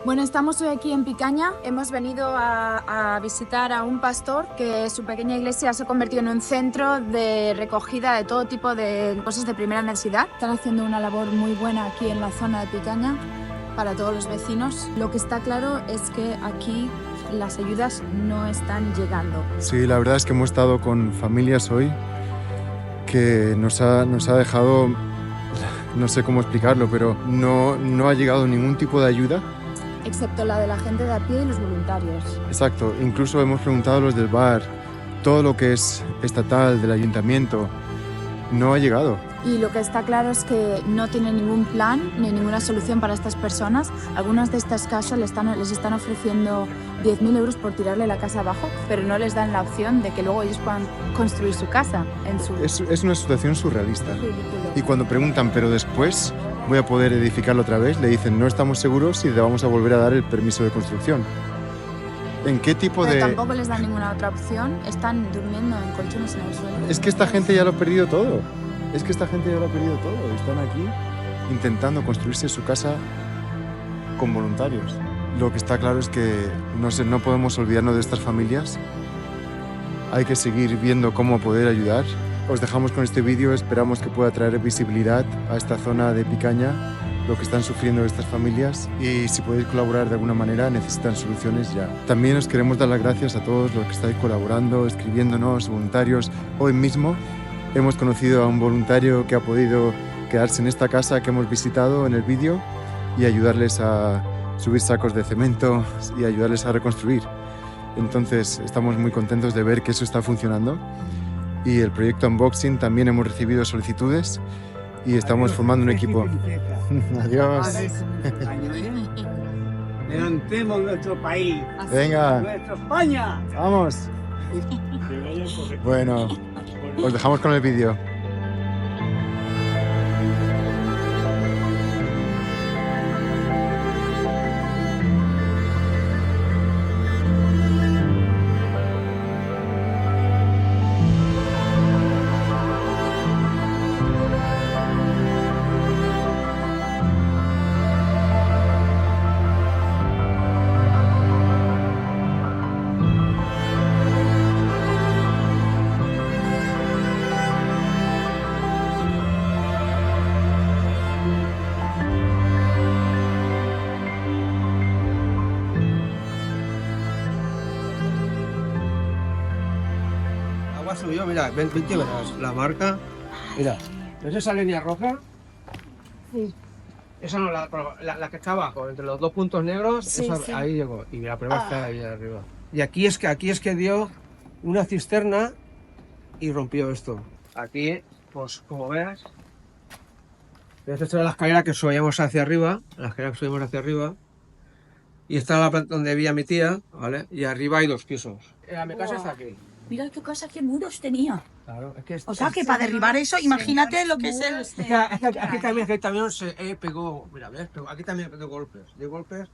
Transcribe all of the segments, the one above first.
Bueno, estamos hoy aquí en Picaña. Hemos venido a visitar a un pastor que su pequeña iglesia se ha convertido en un centro de recogida de todo tipo de cosas de primera necesidad. Están haciendo una labor muy buena aquí en la zona de Picaña para todos los vecinos. Lo que está claro es que aquí las ayudas no están llegando. Sí, la verdad es que hemos estado con familias hoy que nos ha dejado, no sé cómo explicarlo, pero no ha llegado ningún tipo de ayuda. Excepto la de la gente de a pie y los voluntarios. Exacto, incluso hemos preguntado a los del bar, todo lo que es estatal, del ayuntamiento, no ha llegado. Y lo que está claro es que no tienen ningún plan ni ninguna solución para estas personas. Algunas de estas casas les están ofreciendo 10.000 euros por tirarle la casa abajo, pero no les dan la opción de que luego ellos puedan construir su casa en su... Es una situación surrealista. Ridículo. Y cuando preguntan, pero después voy a poder edificarlo otra vez, le dicen, no estamos seguros si le vamos a volver a dar el permiso de construcción. ¿En qué tipo Pero de...? tampoco les dan ninguna otra opción. Están durmiendo en colchones en el suelo. Es que esta gente ya lo ha perdido todo. Están aquí intentando construirse su casa con voluntarios. Lo que está claro es que no podemos olvidarnos de estas familias. Hay que seguir viendo cómo poder ayudar. Os dejamos con este vídeo, esperamos que pueda traer visibilidad a esta zona de Picaña, lo que están sufriendo estas familias, y si podéis colaborar de alguna manera, necesitan soluciones ya. También os queremos dar las gracias a todos los que estáis colaborando, escribiéndonos, voluntarios. Hoy mismo hemos conocido a un voluntario que ha podido quedarse en esta casa que hemos visitado en el vídeo y ayudarles a subir sacos de cemento y ayudarles a reconstruir. Entonces estamos muy contentos de ver que eso está funcionando. Y el proyecto Unboxing también hemos recibido solicitudes y estamos formando un equipo. Adiós. Levantemos nuestro país, Venga, nuestra España. vamos. Bueno, os dejamos con el vídeo. Agua subió, mira, ven que verás la marca. Mira, ¿ves esa línea roja? Sí. Esa no, la que está abajo, entre los dos puntos negros, Sí, esa, sí. ahí llegó. Y la prueba está ahí arriba. Y aquí es que dio una cisterna y rompió esto. Aquí, pues como ves, esta es la escalera que subíamos hacia arriba, y esta es la planta donde vivía mi tía, ¿vale? Y arriba hay 2 pisos. Mi casa está aquí. Mira tu casa, qué muros tenía. Claro, es que O sea, que para derribar eso, imagínate lo que es el... aquí también se pegó, mira, ¿ves? Aquí también pegó golpes,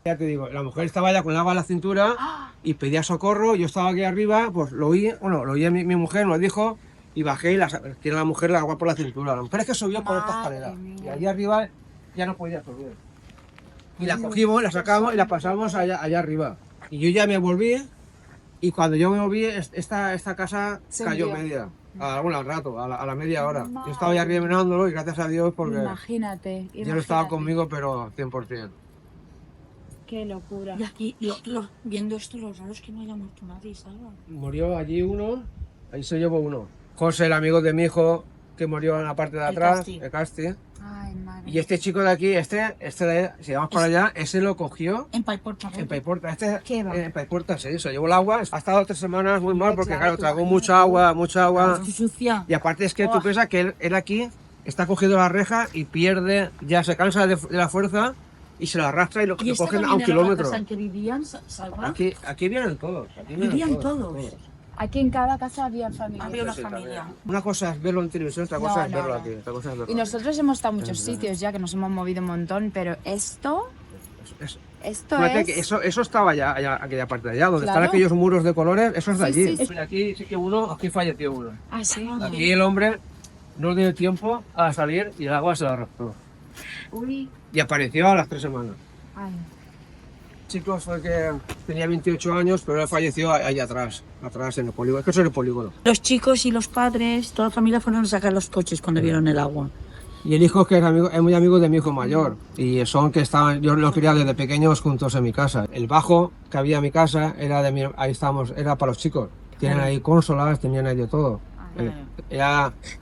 Ya te digo, la mujer estaba ya con el agua en la cintura y pedía socorro, yo estaba aquí arriba, pues lo oí mi mujer, nos dijo, y bajé y tiene la mujer el agua por la cintura. La mujer es que subió por esta escalera y allí arriba ya no podía subir. Y la cogimos, la sacamos y la pasamos allá arriba. Y yo ya me volví, y cuando yo me volví, esta casa Se cayó hundió. media. Al rato, a la media hora. Yo estaba ya arriba mirándolo y gracias a Dios porque Imagínate. ya no estaba conmigo, pero 100%. Qué locura. Y aquí, viendo esto, lo raro es que no haya muerto nadie, ¿sabes? Murió allí uno, ahí se llevó uno. José, el amigo de mi hijo, que murió en la parte de El atrás, Casti. el Casti. Ay, madre. Y este chico de aquí, si vamos para allá, ese lo cogió En Paiporta. en Paiporta. ¿Qué va? En Paiporta se llevó el agua. Ha estado 3 semanas muy mal porque, Claro, claro, tragó mucha agua. Estoy sucia. Y aparte es que tú piensas que él aquí está cogido la reja y pierde, ya se cansa de la fuerza y se la arrastra y lo Y esta cogen a también un era la kilómetro. casa en que vivían, Salva. Aquí vienen todos. Vivían todos. Aquí en cada casa había familia. Había una Sí, familia. también. Una cosa es verlo en televisión, otra cosa No, es no, verlo no. aquí. Otra cosa es verlo Y nosotros hemos estado en muchos sitios ya, que nos hemos movido un montón, pero esto Fíjate que es... eso estaba allá, aquella parte de allá, donde Claro. están aquellos muros de colores, eso es de Sí, allí. sí, sí. Mira, aquí sí que aquí falleció uno. Ah, sí. Aquí el hombre no dio tiempo a salir y el agua se lo arrastró. Uy, Y apareció a las 3 semanas. Ay. chico fue que tenía 28 años, pero él falleció ahí atrás en el polígono. Es que eso es el polígono. Los chicos y los padres, toda la familia fueron a sacar los coches cuando vieron el agua. Y el hijo que es muy amigo de mi hijo mayor. Y son que estaban, yo los crié desde pequeños juntos en mi casa. El bajo que había en mi casa era ahí estábamos, era para los chicos. Tienen ahí consolas, tenían ahí de todo.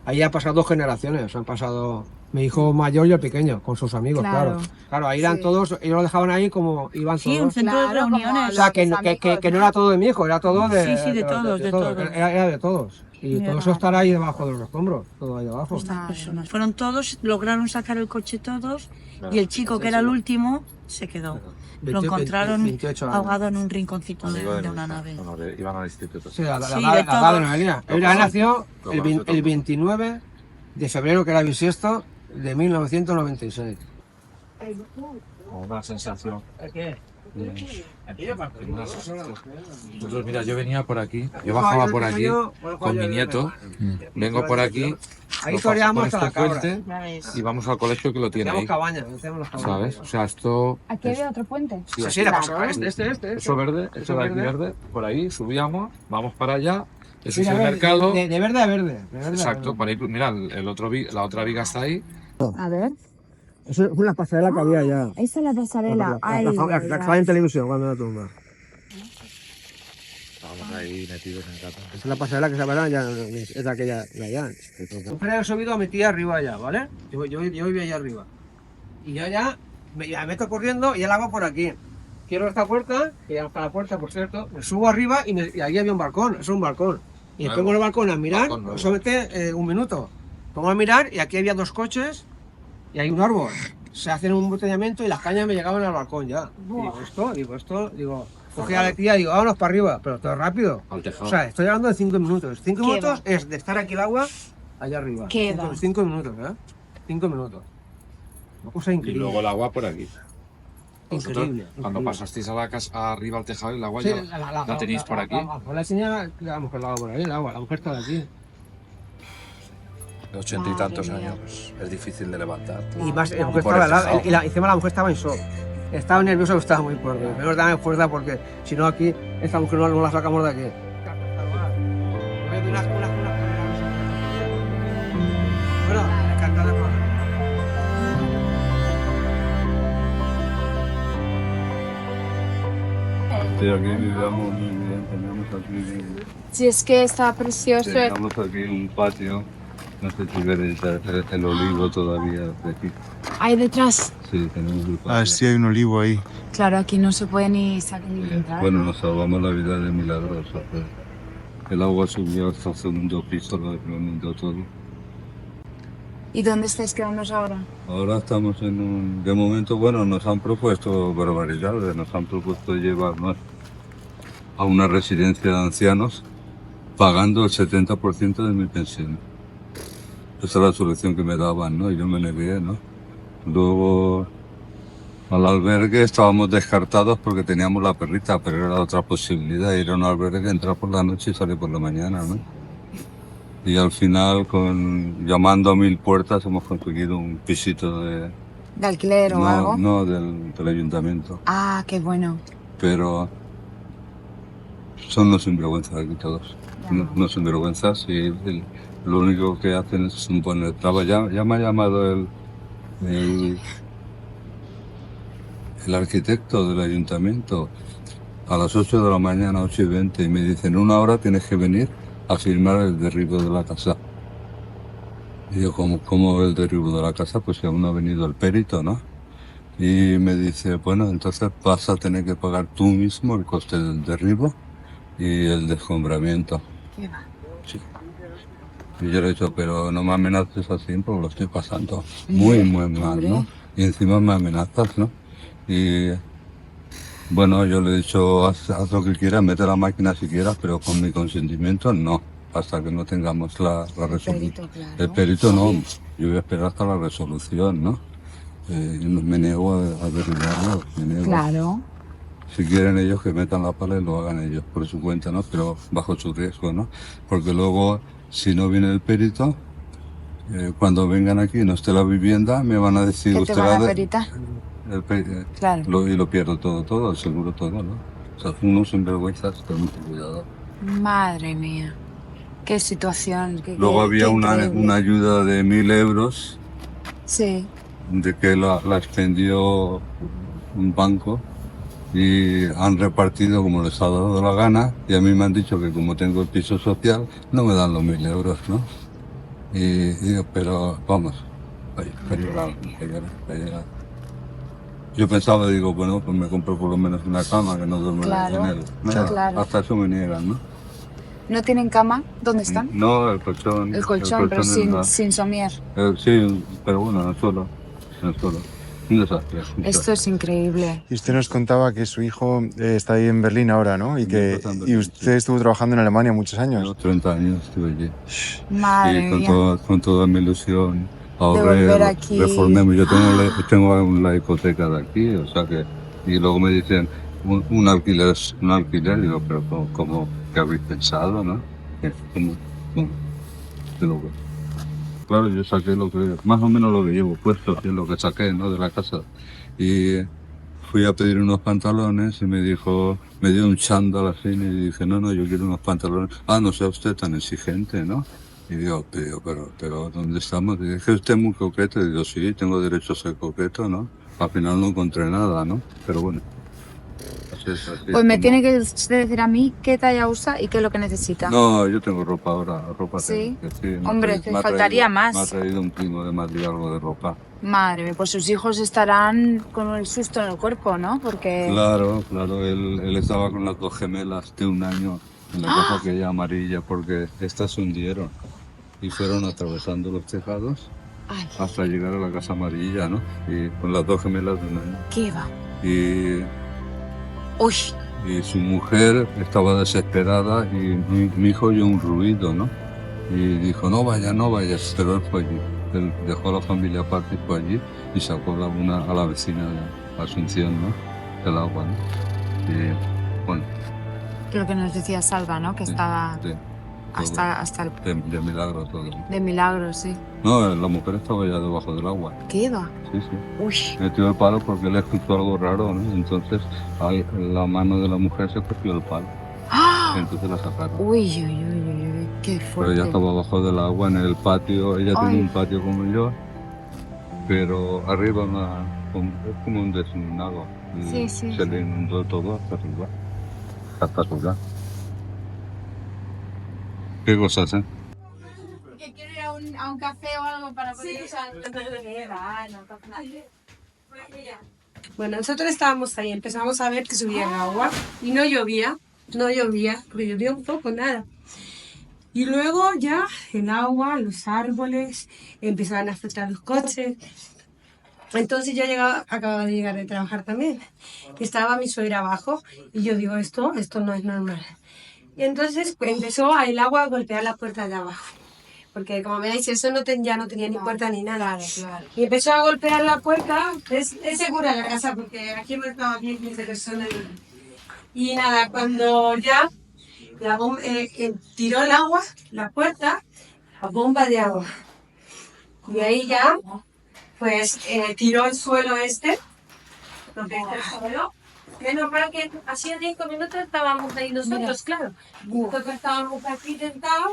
Ahí ha pasado 2 generaciones, han pasado mi hijo mayor y el pequeño, con sus amigos, claro. Claro, ahí eran todos, ellos lo dejaban ahí como iban todos. Sí, un centro de reuniones. O sea, que no era todo de mi hijo, era todo de... Sí, de todos. Era de todos. Y todo eso estará ahí debajo de los escombros, todo ahí debajo. Estas personas fueron todos, lograron sacar el coche todos y el chico que era el último se quedó. Lo encontraron 28 años. ahogado en un rinconcito de una nave. Iban al instituto. Sí, la de edad de todos. Noelia. Ella nació el 29 de febrero, que era bisiesto, de 1996. Una sensación. ¿Qué? Nosotros, mira, yo venía por aquí, yo bajaba por aquí con mi nieto, vengo por aquí, Ahí lo paso toreamos por hasta este la cabra. puente y vamos al colegio que lo tiene Hacemos ahí, cabañas, hacemos las cabañas. ¿sabes? O sea, esto, Aquí había otro puente. sí, Sí, la pasada, este. eso verde, eso de aquí verde, por ahí subíamos, vamos para allá, eso es Mira, el verde, mercado, de verde a verde. De verde a exacto, verde. por ahí, mira, la otra viga está ahí, A ver. Eso es una pasarela que había ya. Ahí está la pasarela. Ay, La que estaba en televisión cuando la tumba. estábamos ahí metidos en casa. Esa es la pasarela que se verá ya, es de aquella de allá. Siempre he subido a mi tía arriba allá, ¿vale? Yo vivía allá arriba. Y yo ya me meto corriendo y el agua por aquí. Cierro esta puerta, que ya está la puerta, por cierto, me subo arriba y allí había un balcón, es un balcón. Y me pongo en el balcón a mirar, Balcón nuevo. solamente un minuto. Pongo a mirar y aquí había 2 coches y hay un árbol. Se hacen un embotellamiento y las cañas me llegaban al balcón ya. Digo, cogí a la tía y digo, vámonos para arriba, pero todo rápido. Al tejado. O sea, estoy hablando de 5 minutos. 5 ¿Qué minutos va? es de estar aquí el agua allá arriba. ¿Qué va? 5 minutos, ¿eh? 5 minutos. Una cosa Y increíble. luego el agua por aquí. Vosotros, Increíble. cuando increíble. pasasteis a la casa arriba al tejado, el agua Sí, ya la tenéis por aquí. La señora, la mujer la agua por ahí, el agua, la mujer está de aquí. De 80 y tantos años, es difícil de levantar. Y más, la Y mujer por estaba el al lado, tejado. y encima la mujer estaba en shock. Estaba nerviosa, pero estaba muy fuerte. Mejor dame fuerza porque si no aquí, esta mujer no la sacamos de aquí. Bueno, encantada con... Sí, aquí vivíamos muy bien, teníamos aquí, Si es que está precioso. teníamos aquí un patio, no sé si veréis el olivo todavía de aquí. Ahí detrás. Sí, tenemos el patio. Ah, sí, hay un olivo ahí. Claro, aquí no se puede ni sacar ni entrar. Bueno, nos salvamos la vida de milagroso. El agua subió hasta el segundo piso, lo inundó todo. ¿Y dónde estáis quedando ahora? Ahora estamos en un... De momento, bueno, nos han propuesto barbaridades, nos han propuesto llevarnos a una residencia de ancianos pagando el 70% de mi pensión. Esa es la solución que me daban, ¿no? Y yo me negué, ¿no? Luego, al albergue estábamos descartados porque teníamos la perrita, pero era otra posibilidad, ir a un albergue, entrar por la noche y salir por la mañana, ¿no? Y al final, llamando a 1000 puertas, hemos conseguido un pisito de... ¿De alquiler o algo? No, del ayuntamiento. Ah, qué bueno. Pero son los sinvergüenzas aquí todos. No sinvergüenzas y lo único que hacen es poner trabas. Ya me ha llamado el arquitecto del ayuntamiento a las 8 de la mañana, 8:20, y me dice, en 1 hora tienes que venir a firmar el derribo de la casa. Y yo, ¿cómo el derribo de la casa? Pues aún no ha venido el perito, ¿no? Y me dice, bueno, entonces vas a tener que pagar tú mismo el coste del derribo y el descombramiento. ¿Qué va? Sí. Y yo le he dicho, pero no me amenaces así porque lo estoy pasando muy, muy mal, ¿no? Y encima me amenazas, ¿no? Y bueno, yo le he dicho, haz lo que quieras, mete la máquina si quieras, pero con mi consentimiento no, hasta que no tengamos la resolución. Claro. El perito no, yo voy a esperar hasta la resolución, ¿no? Me niego a derribarlo, me niego. Claro. Si quieren ellos que metan la pala y lo hagan ellos por su cuenta, ¿no? Pero bajo su riesgo, ¿no? Porque luego, si no viene el perito, cuando vengan aquí y no esté la vivienda, me van a decir... ¿Qué te usted va la a de- perita? Claro. y lo pierdo todo, el seguro todo, ¿no? O sea, uno sin vergüenza, ten mucho cuidado. Madre mía. Qué situación. Luego había qué una increíble. ayuda de 1.000 euros Sí. de que la extendió un banco y han repartido como les ha dado la gana y a mí me han dicho que como tengo el piso social no me dan los 1.000 euros, ¿no? Y digo, pero vamos, para llegar. Yo pensaba, digo, bueno, pues me compro por lo menos una cama que no duerme Claro, en él. No, claro. hasta eso me niegan, ¿no? ¿No tienen cama? ¿Dónde están? No, el colchón. El colchón, pero sin somier. Sí, pero bueno, en el suelo. Un desastre. Esto es increíble. Y usted nos contaba que su hijo está ahí en Berlín ahora, ¿no? Y usted estuvo trabajando en Alemania muchos años. Yo 30 años estuve allí. Madre Y mía. con toda mi ilusión ahorré, volver aquí. reformé. Yo tengo la hipoteca de aquí, o sea que... Y luego me dicen, un alquiler, digo, pero ¿cómo que habéis pensado, no? Claro, yo saqué más o menos lo que llevo puesto, que es lo que saqué, ¿no? De la casa. Y fui a pedir unos pantalones y me dio un chándal así y dije, no, yo quiero unos pantalones. No sea usted tan exigente, ¿no? Y digo, pero ¿dónde estamos? Y dije, usted es muy coqueto. Y digo, sí, tengo derecho a ser coqueto, ¿no? Al final no encontré nada, ¿no? Pero bueno. Así, Pues me tiene que usted decir a mí qué talla usa y qué es lo que necesita. No, yo tengo ropa ahora, ¿Sí? tengo, sí. Hombre, te faltaría más. Me ha traído un primo de Madrid algo de ropa. Madre mía, pues sus hijos estarán con el susto en el cuerpo, ¿no? Porque... Claro, él estaba con las 2 gemelas de 1 año en la casa aquella amarilla porque estas se hundieron y fueron atravesando los tejados hasta llegar a la casa amarilla, ¿no? Y con las 2 gemelas de 1 año. ¿Qué va? Uy. Y su mujer estaba desesperada y mi hijo oyó un ruido, ¿no? Y dijo, no vayas, pero él fue allí. Él dejó a la familia aparte y fue allí y sacó a la vecina de Asunción, ¿no? Del agua, ¿no? Y bueno. Creo que nos decía Salva, ¿no? Que sí, estaba sí, hasta el... De milagro todo. De milagro, sí. No, la mujer estaba ya debajo del agua. ¿Qué va? Sí. Uy. Metió el palo porque él escuchó algo raro, ¿no? Entonces la mano de la mujer se cogió el palo. Entonces la sacaron. Uy, qué fuerte. Pero ella estaba abajo del agua en el patio. Ella tiene un patio como yo, pero arriba es como un desnado. Sí. Se le inundó todo hasta arriba. Hasta arriba. ¿Qué cosas, eh? Que quiero ir a un café o algo para poder usar. Bueno, nosotros estábamos ahí, empezamos a ver que subía el agua y no llovía, porque llovía un poco, nada. Y luego ya el agua, los árboles, empezaban a afectar los coches. Entonces yo acababa de llegar de trabajar también. Estaba mi suegra abajo y yo digo, esto no es normal. Y entonces empezó el agua a golpear la puerta de abajo. Porque como veis, eso ya no tenía ni puerta ni nada. Claro. Y empezó a golpear la puerta. Es segura la casa porque aquí hemos estado aquí 15 personas. Y nada, cuando ya tiró el agua, la puerta, la bomba de agua. Y ahí ya, pues tiró el suelo lo que es el suelo. Es normal que hacía 5 minutos estábamos ahí nosotros, claro. Nosotros estábamos aquí sentados.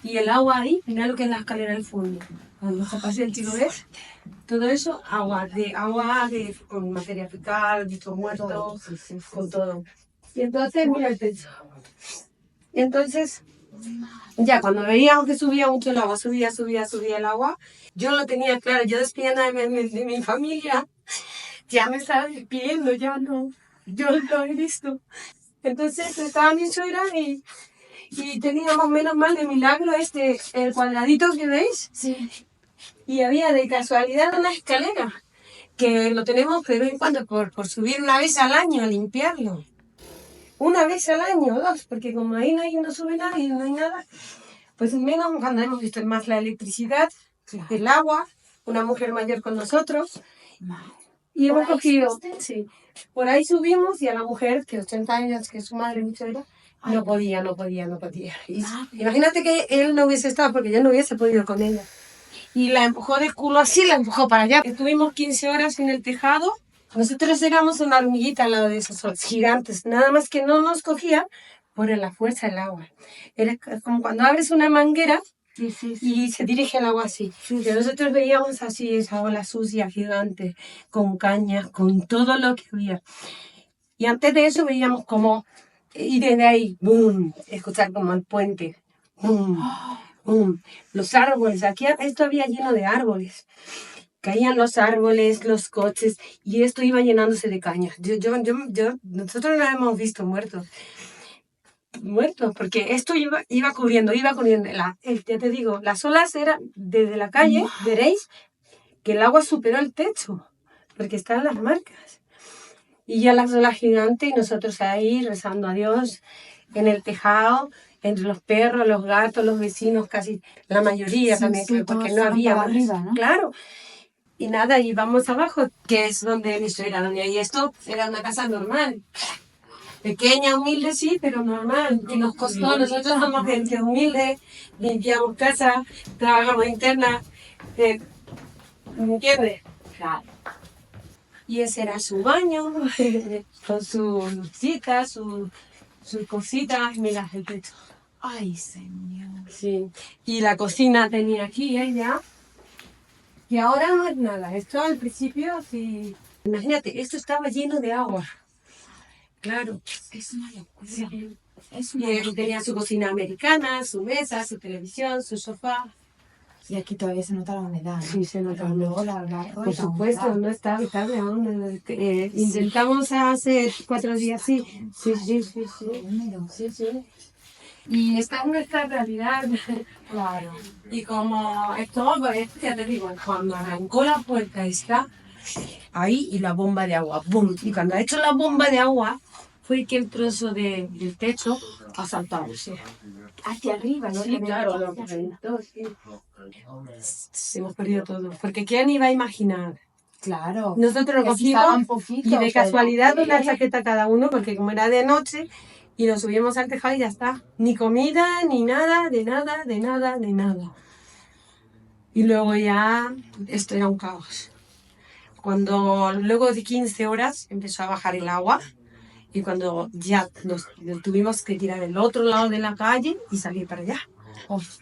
Y el agua ahí, mira lo que es la escalera del fondo. Cuando se pase el tiro, ¿ves? Todo eso, agua con materia fecal, bichos muertos, con todo. Y entonces, mira el techo. Y entonces, ya cuando veíamos que subía mucho el agua, subía el agua, yo lo tenía claro, yo despidiéndome de mi familia, ya me estaba despidiendo, yo lo he visto. Entonces estaba mi suegra y teníamos menos mal de milagro el cuadradito que veis. Sí. Y había de casualidad una escalera que lo tenemos de vez en cuando por subir una vez al año a limpiarlo. Una vez al año, 2, porque como ahí no sube nadie, no hay nada, pues menos cuando hemos visto más la electricidad, el agua, una mujer mayor con nosotros. Y hemos cogido, sí, por ahí subimos y a la mujer, que 80 años, que es su madre, mi suegra, no podía. Y imagínate que él no hubiese estado porque yo no hubiese podido con ella. y la empujó de culo así, la empujó para allá. Estuvimos 15 horas en el tejado. Nosotros éramos una hormiguita al lado de esos gigantes, nada más que no nos cogía por la fuerza del agua. Era como cuando abres una manguera y se dirige el agua así. Y nosotros veíamos así esa ola sucia, gigante, con cañas, con todo lo que había. Y antes de eso veíamos como, y desde ahí, boom, escuchar como el puente, boom, boom. Los árboles, aquí esto había lleno de árboles. Caían los árboles, los coches, y esto iba llenándose de cañas. Nosotros no hemos visto muertos, porque esto iba cubriendo. Ya te digo, las olas eran desde la calle, veréis que el agua superó el techo, porque están las marcas. Y ya las olas gigantes, y nosotros ahí rezando a Dios en el tejado, entre los perros, los gatos, los vecinos, casi la mayoría también, porque no había más. Arriba, ¿no? Claro. Y nada, y vamos abajo, que es donde mi suegra, y esto era una casa normal. Pequeña, humilde, sí, pero normal. Y nos costó, nosotros somos gente humilde, limpiamos casa, trabajamos interna. ¿Me entiendes? Claro. Y ese era su baño, con su lucita, sus cositas. Mira el techo. Ay, señor. Sí. Y la cocina tenía aquí ella. Y ahora no es nada. Esto al principio, sí. Imagínate, esto estaba lleno de agua. Claro. Es una locura. Sí. Es Y una él locura. tenía su cocina americana, su mesa, su televisión, su sofá. Y aquí todavía se nota la humedad, ¿no? Sí, se nota Pero luego mucho. la barro Por supuesto, no está habitable aún. Intentamos hace 4 días, sí. Sí. húmedo. Sí. Y esta es nuestra realidad. Claro. Y como esto, pues, ya te digo, cuando arrancó la puerta está ahí y la bomba de agua, ¡bum! Y cuando ha hecho la bomba de agua, fue que el trozo del techo ha saltado, sí. Hacia arriba, ¿no? Sí, claro, lo que reventó, sí. Hemos perdido todo, porque ¿quién iba a imaginar? Claro. Nosotros lo Que si estaban cogimos poquitos, y de pero- casualidad una chaqueta cada uno, porque como era de noche, y nos subimos al tejado y ya está. Ni comida, ni nada, de nada. Y luego ya, esto era un caos. Cuando luego de 15 horas empezó a bajar el agua, y cuando ya nos tuvimos que tirar el otro lado de la calle y salir para allá.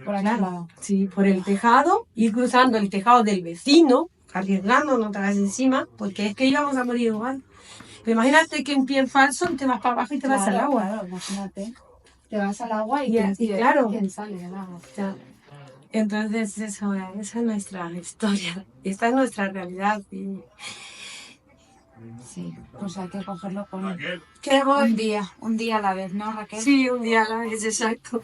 Por aquí al lado. Sí, por el tejado, ir cruzando el tejado del vecino, arriesgándonos otra vez encima, porque es que íbamos a morir igual. Pero imagínate que un pie falso te vas para abajo y te vas al agua. Claro, imagínate. Te vas al agua y, Y claro. ¿quién sale del agua? Ya. Entonces, esa es nuestra historia. Esta es nuestra realidad. Y... Sí, pues hay que cogerlo con ¿Qué voy? un día a la vez, ¿no, Raquel? Sí, un día a la vez, exacto.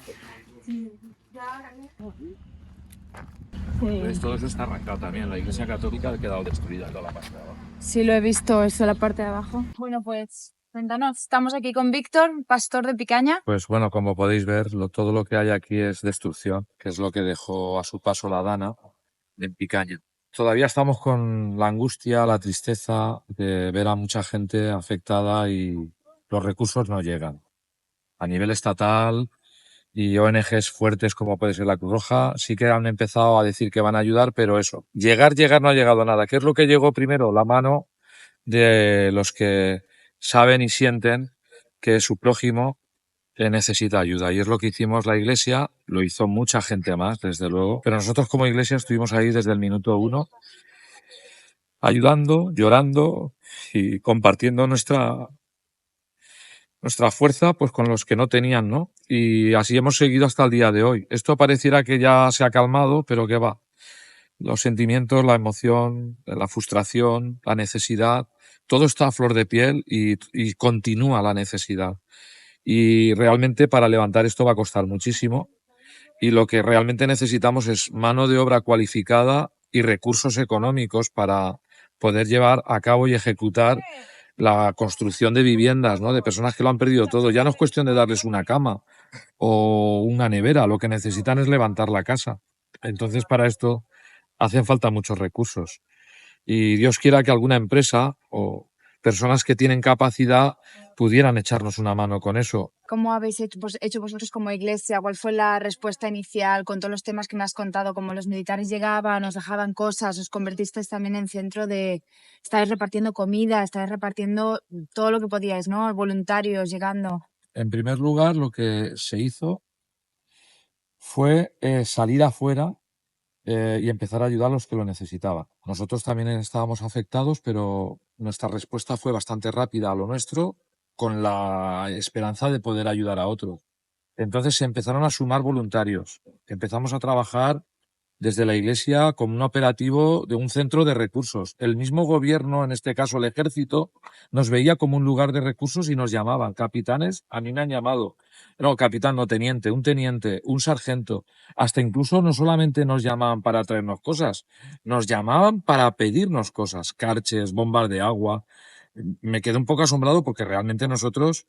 Pues todo eso está arrancado también. La iglesia católica ha quedado destruida toda la parte de abajo. Sí, lo he visto, eso, la parte de abajo. Bueno, pues, cuéntanos, estamos aquí con Víctor, pastor de Picaña. Pues bueno, como podéis ver, todo lo que hay aquí es destrucción, que es lo que dejó a su paso la Dana en Picaña. Todavía estamos con la angustia, la tristeza de ver a mucha gente afectada y los recursos no llegan. A nivel estatal y ONGs fuertes como puede ser la Cruz Roja sí que han empezado a decir que van a ayudar, pero eso, llegar no ha llegado nada. ¿Qué es lo que llegó primero? La mano de los que saben y sienten que su prójimo necesita ayuda. Y es lo que hicimos la iglesia, lo hizo mucha gente más, desde luego. Pero nosotros como iglesia estuvimos ahí desde el minuto 1, ayudando, llorando y compartiendo nuestra fuerza pues con los que no tenían, ¿no? Y así hemos seguido hasta el día de hoy. Esto pareciera que ya se ha calmado, pero ¿qué va? Los sentimientos, la emoción, la frustración, la necesidad, todo está a flor de piel y continúa la necesidad. Y realmente para levantar esto va a costar muchísimo. Y lo que realmente necesitamos es mano de obra cualificada y recursos económicos para poder llevar a cabo y ejecutar la construcción de viviendas, ¿no? De personas que lo han perdido todo. Ya no es cuestión de darles una cama o una nevera, lo que necesitan es levantar la casa. Entonces, para esto hacen falta muchos recursos. Y Dios quiera que alguna empresa o personas que tienen capacidad pudieran echarnos una mano con eso. ¿Cómo habéis hecho vosotros como iglesia? ¿Cuál fue la respuesta inicial con todos los temas que me has contado? Como los militares llegaban, os dejaban cosas, os convertisteis también en centro de... Estáis repartiendo comida, estáis repartiendo todo lo que podíais, ¿no? Voluntarios llegando. En primer lugar, lo que se hizo fue salir afuera y empezar a ayudar a los que lo necesitaban. Nosotros también estábamos afectados, pero nuestra respuesta fue bastante rápida a lo nuestro, con la esperanza de poder ayudar a otros. Entonces se empezaron a sumar voluntarios. Empezamos a trabajar desde la iglesia como un operativo de un centro de recursos. El mismo gobierno, en este caso el ejército, nos veía como un lugar de recursos y nos llamaban capitanes. A mí me han llamado, no, capitán, no, teniente, un sargento. Hasta incluso no solamente nos llamaban para traernos cosas, nos llamaban para pedirnos cosas, carches, bombas de agua. Me quedé un poco asombrado porque realmente nosotros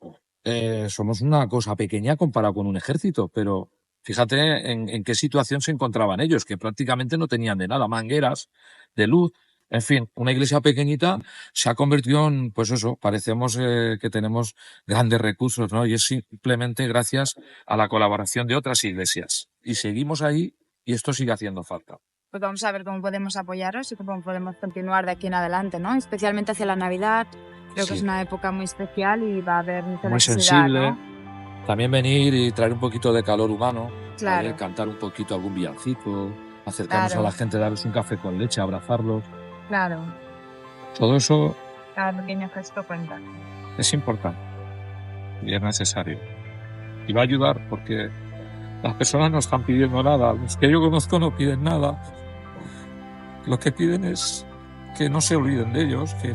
somos una cosa pequeña comparado con un ejército, pero fíjate en qué situación se encontraban ellos, que prácticamente no tenían de nada, mangueras de luz. En fin, una iglesia pequeñita se ha convertido en, pues eso, parecemos que tenemos grandes recursos, ¿no? Y es simplemente gracias a la colaboración de otras iglesias. Y seguimos ahí y esto sigue haciendo falta. Pues vamos a ver cómo podemos apoyaros y cómo podemos continuar de aquí en adelante, ¿no? Especialmente hacia la Navidad. Creo que es una época muy especial y va a haber mucha muy necesidad, sensible. ¿no? También venir y traer un poquito de calor humano, Claro. ¿vale? Cantar un poquito algún villancico, acercarnos Claro. a la gente, darles un café con leche, abrazarlos. Claro. Todo eso Cada pequeño gesto cuenta. es importante y es necesario. Y va a ayudar porque las personas no están pidiendo nada. Los que yo conozco no piden nada. Lo que piden es que no se olviden de ellos, que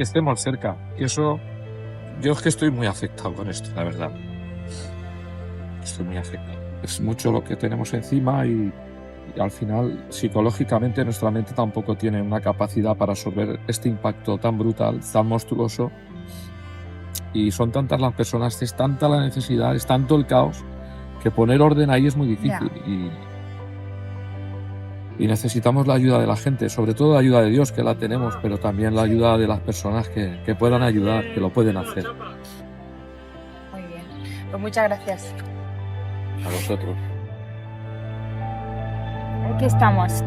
estemos cerca. Y eso, yo es que estoy muy afectado con esto, la verdad. Estoy muy afectado. Es mucho lo que tenemos encima y al final, psicológicamente, nuestra mente tampoco tiene una capacidad para absorber este impacto tan brutal, tan monstruoso. Y son tantas las personas, es tanta la necesidad, es tanto el caos, que poner orden ahí es muy difícil. Y necesitamos la ayuda de la gente, sobre todo la ayuda de Dios, que la tenemos, pero también la ayuda de las personas que puedan ayudar, que lo pueden hacer. Muy bien. Pues muchas gracias. A vosotros. Aquí estamos.